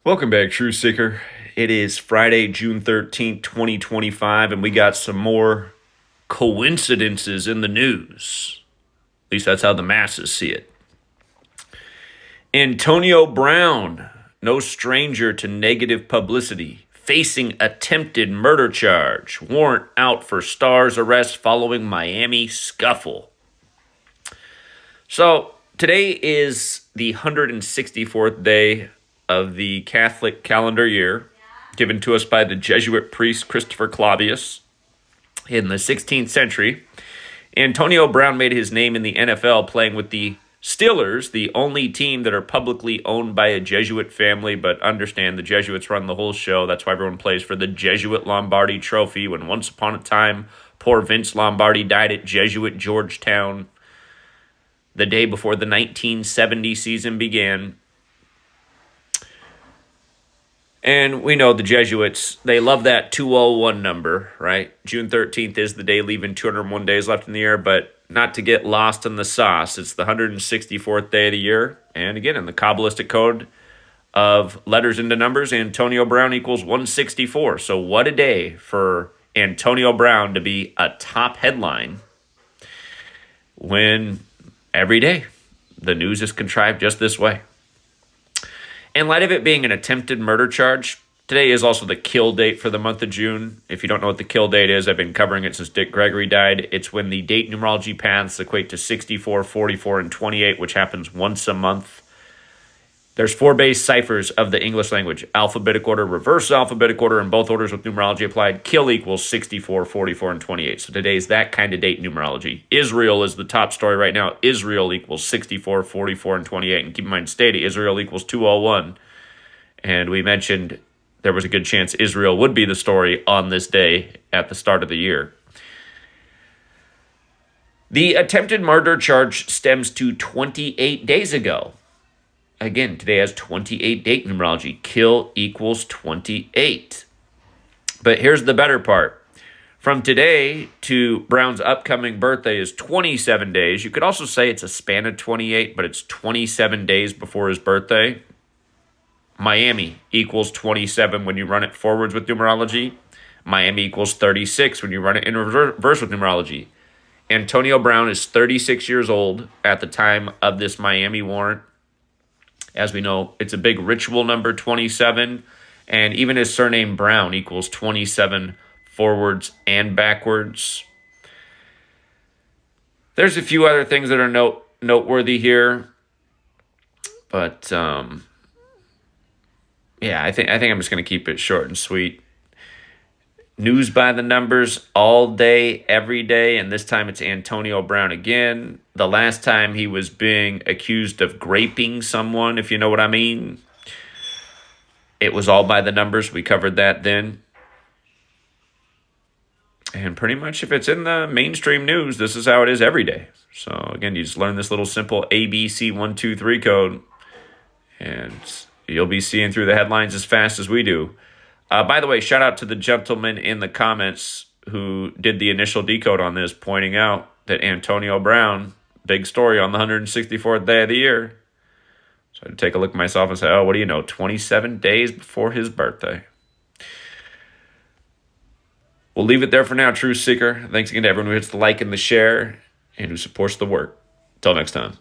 Welcome back, True Seeker. It is Friday, June 13th, 2025, and we got some more coincidences in the news. At least that's how the masses see it. Antonio Brown, no stranger to negative publicity, facing attempted murder charge. Warrant out for Star's arrest following Miami scuffle. So, today is the 164th day of the Catholic calendar year, given to us by the Jesuit priest Christopher Clavius. In the 16th century, Antonio Brown made his name in the NFL playing with the Steelers, the only team that are publicly owned by a Jesuit family. But understand, the Jesuits run the whole show. That's why everyone plays for the Jesuit Lombardi Trophy, when once upon a time, poor Vince Lombardi died at Jesuit Georgetown the day before the 1970 season began. And we know the Jesuits, they love that 201 number, right? June 13th is the day, leaving 201 days left in the year, but not to get lost in the sauce. It's the 164th day of the year. And again, in the Kabbalistic code of letters into numbers, Antonio Brown equals 164. So what a day for Antonio Brown to be a top headline when every day the news is contrived just this way. In light of it being an attempted murder charge, today is also the kill date for the month of June. If you don't know what the kill date is, I've been covering it since Dick Gregory died. It's when the date numerology paths equate to 64, 44, and 28, which happens once a month. There's 4 base ciphers of the English language: alphabetic order, reverse alphabetic order, and both orders with numerology applied. Kill equals 64, 44, and 28. So today is that kind of date numerology. Israel is the top story right now. Israel equals 64, 44, and 28. And keep in mind, state Israel equals 201. And we mentioned there was a good chance Israel would be the story on this day at the start of the year. The attempted murder charge stems to 28 days ago. Again, today has 28 date numerology. Kill equals 28. But here's the better part. From today to Brown's upcoming birthday is 27 days. You could also say it's a span of 28, but it's 27 days before his birthday. Miami equals 27 when you run it forwards with numerology. Miami equals 36 when you run it in reverse with numerology. Antonio Brown is 36 years old at the time of this Miami warrant. As we know, it's a big ritual number, 27, and even his surname Brown equals 27 forwards and backwards. There's a few other things that are noteworthy here, but I think I'm just going to keep it short and sweet. News by the numbers all day, every day, and this time it's Antonio Brown again. The last time he was being accused of graping someone, if you know what I mean. It was all by the numbers. We covered that then. And pretty much if it's in the mainstream news, this is how it is every day. So again, you just learn this little simple ABC123 code, and you'll be seeing through the headlines as fast as we do. By the way, shout out to the gentleman in the comments who did the initial decode on this, pointing out that Antonio Brown, big story on the 164th day of the year. So I had to take a look at myself and say, oh, what do you know, 27 days before his birthday. We'll leave it there for now, True Seeker. Thanks again to everyone who hits the like and the share and who supports the work. Until next time.